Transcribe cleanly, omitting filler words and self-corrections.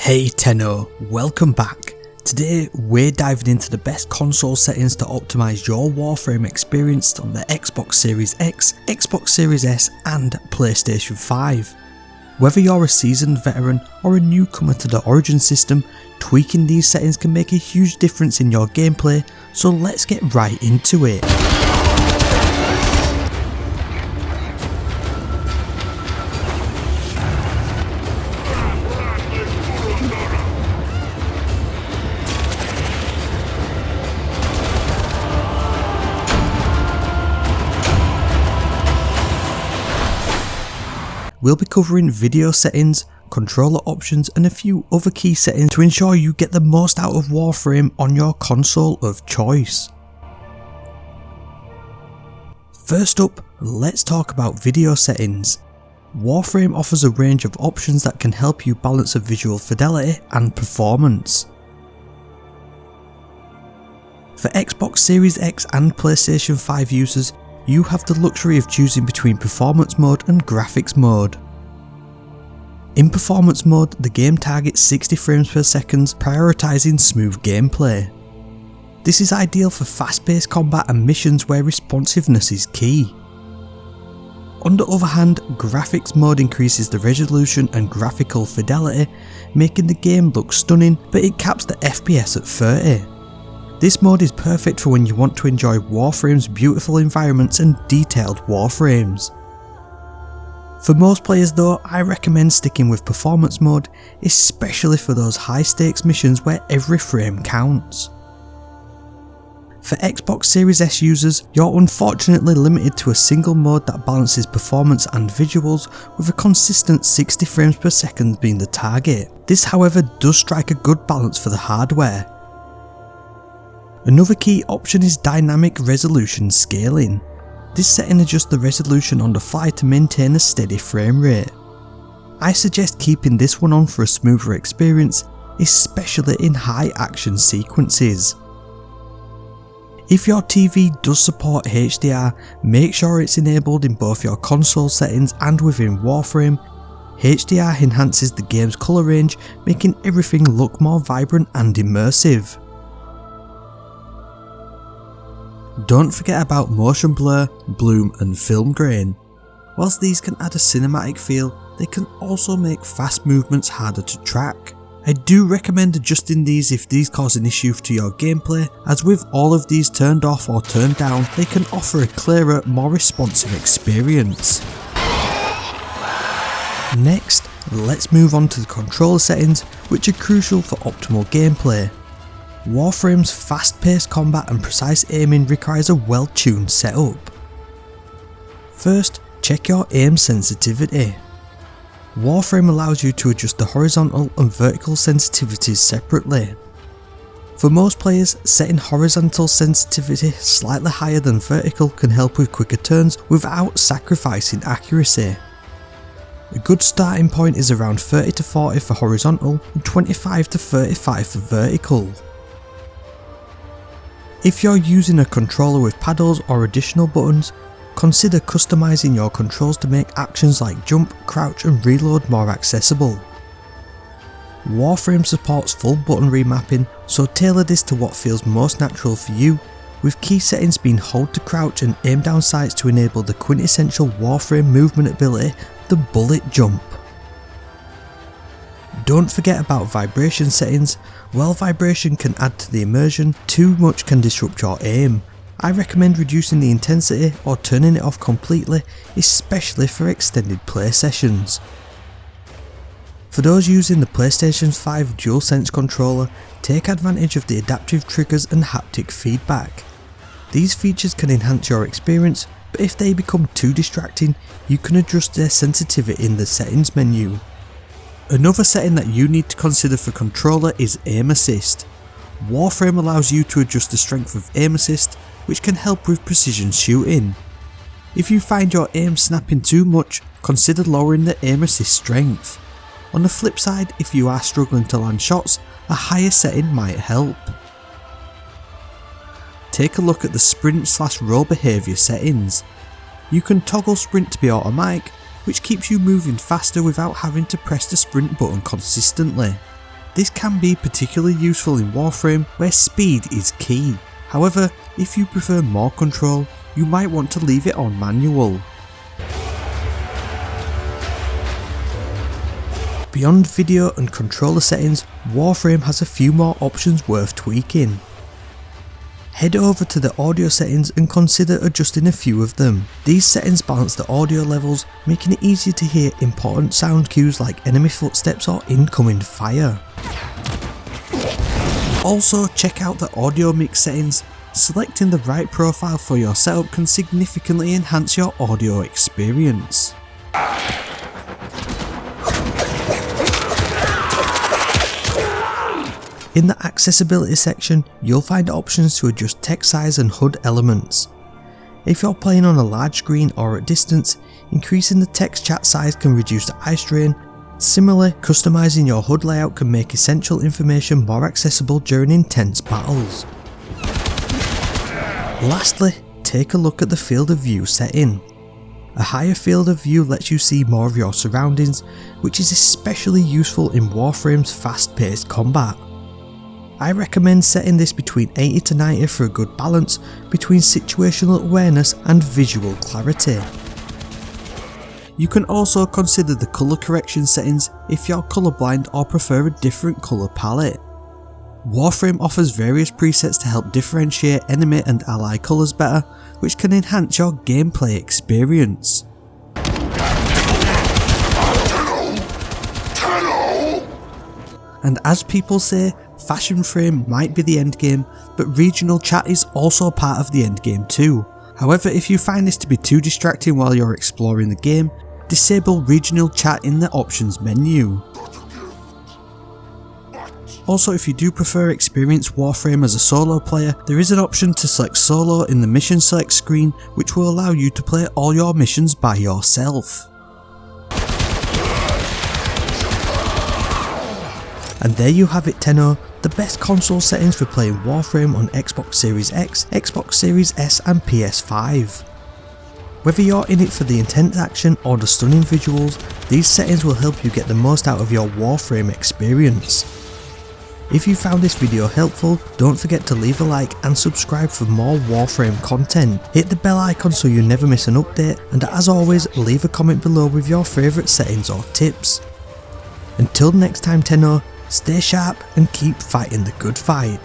Hey Tenno, welcome back. Today we're diving into the best console settings to optimise your Warframe experience on the Xbox Series X, Xbox Series S and PlayStation 5. Whether you're a seasoned veteran or a newcomer to the Origin system, tweaking these settings can make a huge difference in your gameplay, so let's get right into it. We'll be covering video settings, controller options and a few other key settings to ensure you get the most out of Warframe on your console of choice. First up, let's talk about video settings. Warframe offers a range of options that can help you balance a visual fidelity and performance. For Xbox Series X and PlayStation 5 users, you have the luxury of choosing between performance mode and graphics mode. In performance mode, the game targets 60 frames per second, prioritising smooth gameplay. This is ideal for fast-paced combat and missions where responsiveness is key. On the other hand, graphics mode increases the resolution and graphical fidelity, making the game look stunning, but it caps the FPS at 30. This mode is perfect for when you want to enjoy Warframe's beautiful environments and detailed warframes. For most players though, I recommend sticking with performance mode, especially for those high stakes missions where every frame counts. For Xbox Series S users, you're unfortunately limited to a single mode that balances performance and visuals, with a consistent 60 frames per second being the target. This however does strike a good balance for the hardware. Another key option is dynamic resolution scaling. This setting adjusts the resolution on the fly to maintain a steady frame rate. I suggest keeping this one on for a smoother experience, especially in high action sequences. If your TV does support HDR, make sure it's enabled in both your console settings and within Warframe. HDR enhances the game's colour range, making everything look more vibrant and immersive. Don't forget about motion blur, bloom and film grain. Whilst these can add a cinematic feel, they can also make fast movements harder to track. I do recommend adjusting these if these cause an issue to your gameplay, as with all of these turned off or turned down, they can offer a clearer, more responsive experience. Next, let's move on to the controller settings, which are crucial for optimal gameplay. Warframe's fast-paced combat and precise aiming requires a well-tuned setup. First, check your aim sensitivity. Warframe allows you to adjust the horizontal and vertical sensitivities separately. For most players, setting horizontal sensitivity slightly higher than vertical can help with quicker turns without sacrificing accuracy. A good starting point is around 30 to 40 for horizontal and 25 to 35 for vertical. If you're using a controller with paddles or additional buttons, consider customising your controls to make actions like jump, crouch and reload more accessible. Warframe supports full button remapping, so tailor this to what feels most natural for you, with key settings being hold to crouch and aim down sights to enable the quintessential Warframe movement ability, the bullet jump. Don't forget about vibration settings. While vibration can add to the immersion, too much can disrupt your aim. I recommend reducing the intensity or turning it off completely, especially for extended play sessions. For those using the PlayStation 5 DualSense controller, take advantage of the adaptive triggers and haptic feedback. These features can enhance your experience, but if they become too distracting, you can adjust their sensitivity in the settings menu. Another setting that you need to consider for controller is aim assist. Warframe allows you to adjust the strength of aim assist, which can help with precision shooting. If you find your aim snapping too much, consider lowering the aim assist strength. On the flip side, if you are struggling to land shots, a higher setting might help. Take a look at the sprint/roll behaviour settings. You can toggle sprint to be automatic, which keeps you moving faster without having to press the sprint button consistently. This can be particularly useful in Warframe where speed is key. However, if you prefer more control, you might want to leave it on manual. Beyond video and controller settings, Warframe has a few more options worth tweaking. Head over to the audio settings and consider adjusting a few of them. These settings balance the audio levels, making it easier to hear important sound cues like enemy footsteps or incoming fire. Also, check out the audio mix settings. Selecting the right profile for your setup can significantly enhance your audio experience. In the accessibility section, you'll find options to adjust text size and HUD elements. If you're playing on a large screen or at distance, increasing the text chat size can reduce the eye strain. Similarly, customizing your HUD layout can make essential information more accessible during intense battles. Lastly, take a look at the field of view setting. A higher field of view lets you see more of your surroundings, which is especially useful in Warframe's fast-paced combat. I recommend setting this between 80 to 90 for a good balance between situational awareness and visual clarity. You can also consider the colour correction settings if you're colourblind or prefer a different colour palette. Warframe offers various presets to help differentiate enemy and ally colours better, which can enhance your gameplay experience. And as people say, fashion frame might be the endgame, but regional chat is also part of the endgame too. However, if you find this to be too distracting while you're exploring the game, disable regional chat in the options menu. Also, if you do prefer experience Warframe as a solo player, there is an option to select solo in the mission select screen, which will allow you to play all your missions by yourself. And there you have it, Tenno, the best console settings for playing Warframe on Xbox Series X, Xbox Series S and PS5. Whether you're in it for the intense action or the stunning visuals, these settings will help you get the most out of your Warframe experience. If you found this video helpful, don't forget to leave a like and subscribe for more Warframe content. Hit the bell icon so you never miss an update, and as always, leave a comment below with your favourite settings or tips. Until next time, Tenno, stay sharp and keep fighting the good fight.